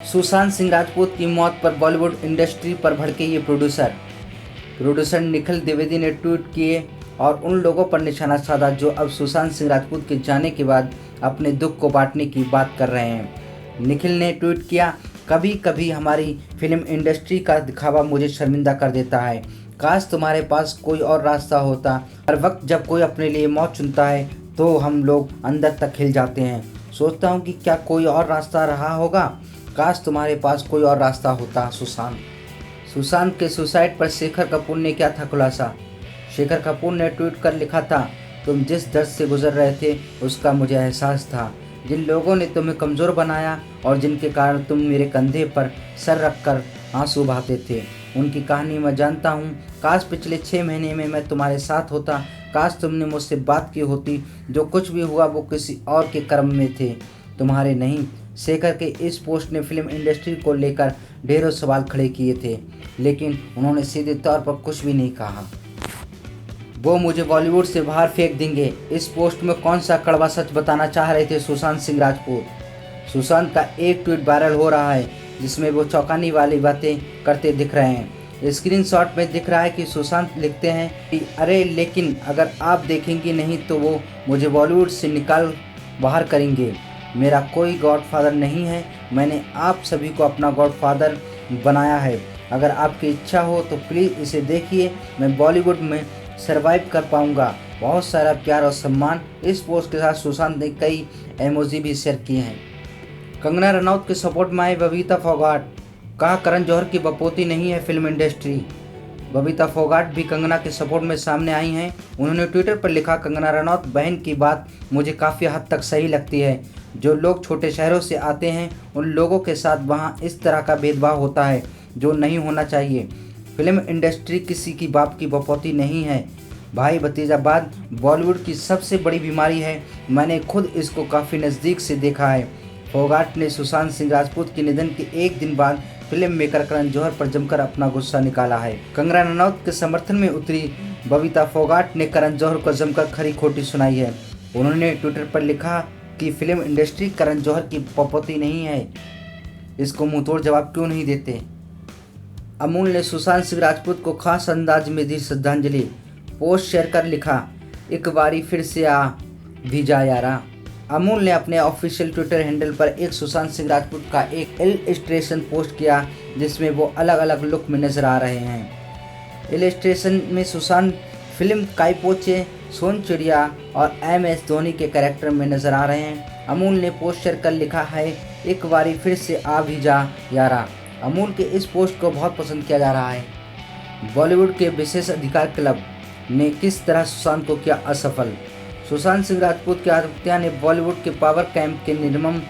सुशांत सिंह राजपूत की मौत पर बॉलीवुड इंडस्ट्री पर भड़के ये प्रोड्यूसर निखिल द्विवेदी ने ट्वीट किए और उन लोगों पर निशाना साधा जो अब सुशांत सिंह राजपूत के जाने के बाद अपने दुख को बांटने की बात कर रहे हैं। निखिल ने ट्वीट किया, कभी कभी हमारी फिल्म इंडस्ट्री का दिखावा मुझे शर्मिंदा कर देता है। काश तुम्हारे पास कोई और रास्ता होता। हर वक्त जब कोई अपने लिए मौत चुनता है तो हम लोग अंदर तक हिल जाते हैं। सोचता हूँ कि क्या कोई और रास्ता रहा होगा। काश तुम्हारे पास कोई और रास्ता होता। सुशांत के सुसाइड पर शेखर कपूर ने क्या था खुलासा। शेखर कपूर ने ट्वीट कर लिखा था, तुम जिस दर्द से गुजर रहे थे उसका मुझे एहसास था। जिन लोगों ने तुम्हें कमज़ोर बनाया और जिनके कारण तुम मेरे कंधे पर सर रखकर आंसू बहाते थे, उनकी कहानी मैं जानता हूँ। काश पिछले 6 महीने में मैं तुम्हारे साथ होता। काश तुमने मुझसे बात की होती। जो कुछ भी हुआ वो किसी और के कर्म में थे, तुम्हारे नहीं। शेखर के इस पोस्ट ने फिल्म इंडस्ट्री को लेकर ढेरों सवाल खड़े किए थे, लेकिन उन्होंने सीधे तौर पर कुछ भी नहीं कहा। वो मुझे बॉलीवुड से बाहर फेंक देंगे। इस पोस्ट में कौन सा कड़वा सच बताना चाह रहे थे सुशांत सिंह राजपूत। सुशांत का एक ट्वीट वायरल हो रहा है जिसमें वो चौंकाने वाली बातें करते दिख रहे हैं। स्क्रीनशॉट में दिख रहा है कि सुशांत लिखते हैं कि अरे लेकिन अगर आप देखेंगे नहीं तो वो मुझे बॉलीवुड से निकाल बाहर करेंगे। मेरा कोई गॉडफादर नहीं है। मैंने आप सभी को अपना गॉडफादर बनाया है। अगर आपकी इच्छा हो तो प्लीज़ इसे देखिए। मैं बॉलीवुड में सरवाइव कर पाऊंगा। बहुत सारा प्यार और सम्मान। इस पोस्ट के साथ सुशांत ने कई इमोजी भी शेयर किए हैं। कंगना रनौत के सपोर्ट में आई बबीता फोगाट। कहा, करण जौहर की बपोती नहीं है फिल्म इंडस्ट्री। बबीता फोगाट भी कंगना के सपोर्ट में सामने आई हैं। उन्होंने ट्विटर पर लिखा, कंगना रनौत बहन की बात मुझे काफ़ी हद तक सही लगती है। जो लोग छोटे शहरों से आते हैं उन लोगों के साथ वहाँ इस तरह का भेदभाव होता है जो नहीं होना चाहिए। फिल्म इंडस्ट्री किसी की बाप की बपौती नहीं है। भाई भतीजावाद बॉलीवुड की सबसे बड़ी बीमारी है। मैंने खुद इसको काफ़ी नज़दीक से देखा है। फोगाट ने सुशांत सिंह राजपूत के निधन के एक दिन बाद फिल्म मेकर करण जौहर पर जमकर अपना गुस्सा निकाला है। कंगना रनौत के समर्थन में उतरी बबीता फोगाट ने करण जौहर को जमकर खरी खोटी सुनाई है। उन्होंने ट्विटर पर लिखा कि फिल्म इंडस्ट्री करण जौहर की बपौती नहीं है। इसको मुंहतोड़ जवाब क्यों नहीं देते। अमूल ने सुशांत सिंह राजपूत को खास अंदाज में दी श्रद्धांजलि। पोस्ट शेयर कर लिखा, एक बारी फिर से आ भी जा यारा। अमूल ने अपने ऑफिशियल ट्विटर हैंडल पर एक सुशांत सिंह राजपूत का एक इलस्ट्रेशन पोस्ट किया जिसमें वो अलग अलग लुक में नजर आ रहे हैं। इलस्ट्रेशन में सुशांत फिल्म काइपोचे, सोन चिड़िया और MS धोनी के कैरेक्टर में नजर आ रहे हैं। अमूल ने पोस्ट शेयर कर लिखा है, एक बारी फिर से आ भी जा यारा। अमूल के इस पोस्ट को बहुत पसंद किया जा रहा है। बॉलीवुड के विशेष अधिकार क्लब ने किस तरह सुशांत को किया असफल। सुशांत सिंह राजपूत की आत्महत्या ने बॉलीवुड के पावर कैंप के निर्मम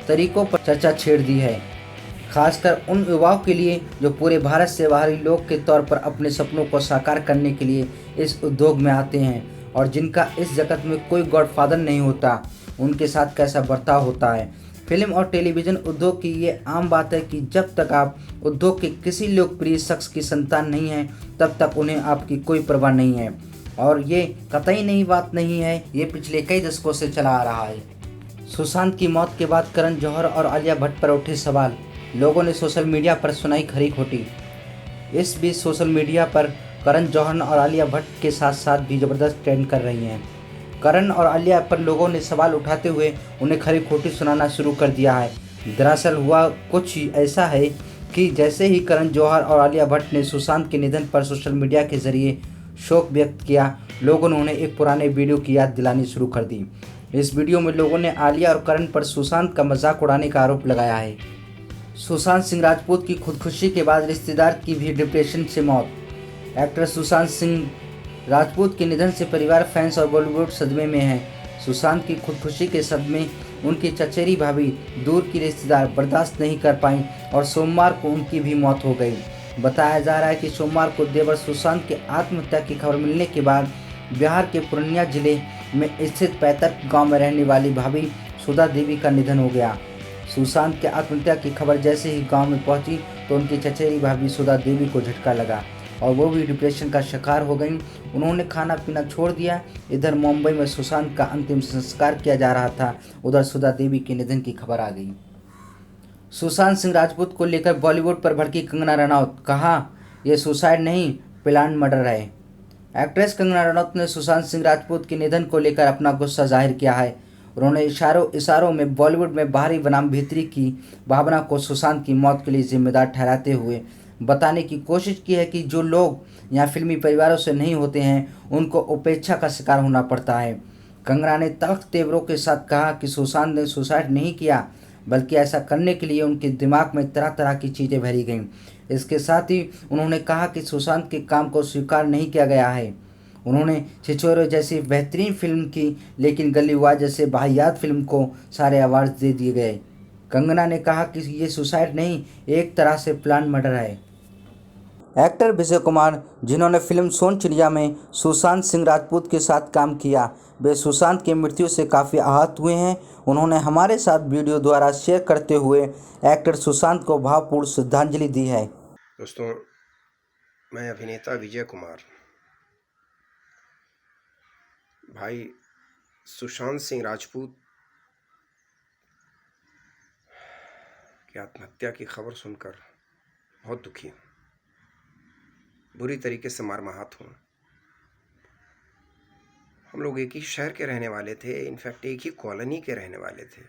तरीकों पर चर्चा छेड़ दी है, खासकर उन युवाओं के लिए जो पूरे भारत से बाहरी लोग के तौर पर अपने सपनों को साकार करने के लिए इस उद्योग में आते हैं और जिनका इस जगत में कोई गॉडफादर नहीं होता। उनके साथ कैसा बर्ताव होता है। फिल्म और टेलीविज़न उद्योग की ये आम बात है कि जब तक आप उद्योग के किसी लोकप्रिय शख्स की संतान नहीं हैं तब तक उन्हें आपकी कोई परवाह नहीं है। और ये कतई नई बात नहीं है, ये पिछले कई दशकों से चला आ रहा है। सुशांत की मौत के बाद करण जौहर और आलिया भट्ट पर उठे सवाल। लोगों ने सोशल मीडिया पर सुनाई खरी खोटी। इस बीच सोशल मीडिया पर करण जौहर और आलिया भट्ट के साथ साथ भी ज़बरदस्त ट्रेंड कर रही हैं। करण और आलिया पर लोगों ने सवाल उठाते हुए उन्हें खरी खोटी सुनाना शुरू कर दिया है। दरअसल हुआ कुछ ऐसा है कि जैसे ही करण जौहर और आलिया भट्ट ने सुशांत के निधन पर सोशल मीडिया के जरिए शोक व्यक्त किया, लोगों ने उन्हें एक पुराने वीडियो की याद दिलानी शुरू कर दी। इस वीडियो में लोगों ने आलिया और करण पर सुशांत का मजाक उड़ाने का आरोप लगाया है। सुशांत सिंह राजपूत की खुदकुशी के बाद रिश्तेदार की भी डिप्रेशन से मौत। एक्टर सुशांत सिंह राजपूत के निधन से परिवार, फैंस और बॉलीवुड सदमे में है। सुशांत की खुदकुशी के सदमे उनकी चचेरी भाभी, दूर की रिश्तेदार बर्दाश्त नहीं कर पाईं और सोमवार को उनकी भी मौत हो गई। बताया जा रहा है कि सोमवार को देवर सुशांत के आत्महत्या की खबर मिलने के बाद बिहार के पूर्णिया जिले में स्थित पैतृक गांव में रहने वाली भाभी सुधा देवी का निधन हो गया। सुशांत के आत्महत्या की खबर जैसे ही गांव में पहुंची तो उनकी चचेरी भाभी सुधा देवी को झटका लगा और वो भी डिप्रेशन का शिकार हो गई। उन्होंने खाना पीना छोड़ दिया। इधर मुंबई में सुशांत का अंतिम संस्कार किया जा रहा था, उधर सुधा देवी के निधन की खबर आ गई। सुशांत सिंह राजपूत को लेकर बॉलीवुड पर भड़की कंगना रनौत, कहा यह सुसाइड नहीं प्लान मर्डर है। एक्ट्रेस कंगना रनौत ने सुशांत सिंह राजपूत के निधन को लेकर अपना गुस्सा जाहिर किया है। उन्होंने इशारों इशारों में बॉलीवुड में बाहरी बनाम भीतरी की भावना को सुशांत की मौत के लिए जिम्मेदार ठहराते हुए बताने की कोशिश की है कि जो लोग यहाँ फिल्मी परिवारों से नहीं होते हैं उनको उपेक्षा का शिकार होना पड़ता है। कंगना ने तल्ख तेवरों के साथ कहा कि सुशांत ने सुसाइड नहीं किया, बल्कि ऐसा करने के लिए उनके दिमाग में तरह तरह की चीज़ें भरी गईं। इसके साथ ही उन्होंने कहा कि सुशांत के काम को स्वीकार नहीं किया गया है। उन्होंने छिछोरे जैसी बेहतरीन फिल्म की, लेकिन गलीवाज जैसे वाहियात फिल्म को सारे अवार्ड दे दिए गए। कंगना ने कहा कि ये सुसाइड नहीं, एक तरह से प्लान मर्डर है। एक्टर विजय कुमार, जिन्होंने फिल्म सोन चिड़िया में सुशांत सिंह राजपूत के साथ काम किया, वे सुशांत की मृत्यु से काफ़ी आहत हुए हैं। उन्होंने हमारे साथ वीडियो द्वारा शेयर करते हुए एक्टर सुशांत को भावपूर्ण श्रद्धांजलि दी है। दोस्तों, मैं अभिनेता विजय कुमार भाई सुशांत सिंह राजपूत की आत्महत्या की खबर सुनकर बहुत दुखी हूँ, बुरी तरीके से मर्माहत हूँ। हम लोग एक ही शहर के रहने वाले थे, इनफैक्ट एक ही कॉलोनी के रहने वाले थे।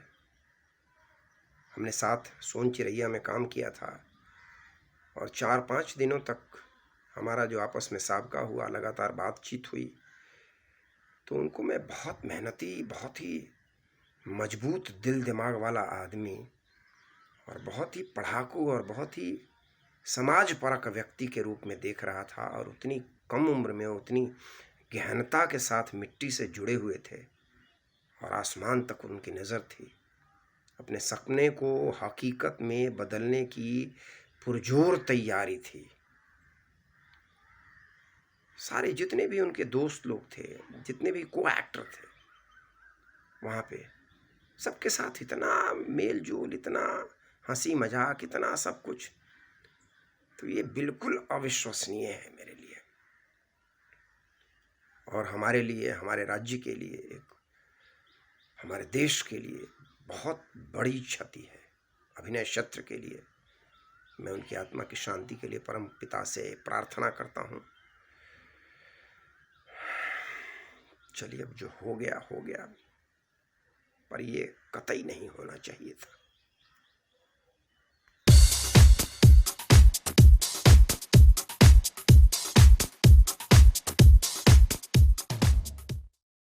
हमने साथ सोन चिड़ैया में काम किया था और 4-5 दिनों तक हमारा जो आपस में साबका हुआ, लगातार बातचीत हुई। तो उनको मैं बहुत मेहनती, बहुत ही मजबूत दिल दिमाग वाला आदमी और बहुत ही पढ़ाकू और बहुत ही समाजपरक व्यक्ति के रूप में देख रहा था। और उतनी कम उम्र में उतनी गहनता के साथ मिट्टी से जुड़े हुए थे और आसमान तक उनकी नज़र थी। अपने सपने को हकीकत में बदलने की पुरजोर तैयारी थी। सारे जितने भी उनके दोस्त लोग थे, जितने भी को एक्टर थे वहाँ पे, सबके साथ इतना मेल जोल, इतना हंसी मजाक, इतना सब कुछ। तो ये बिल्कुल अविश्वसनीय है मेरे लिए और हमारे लिए, हमारे राज्य के लिए, एक हमारे देश के लिए बहुत बड़ी क्षति है। अभिनय क्षेत्र के लिए मैं उनकी आत्मा की शांति के लिए परम पिता से प्रार्थना करता हूँ। चलिए, अब जो हो गया हो गया, पर ये कतई नहीं होना चाहिए था।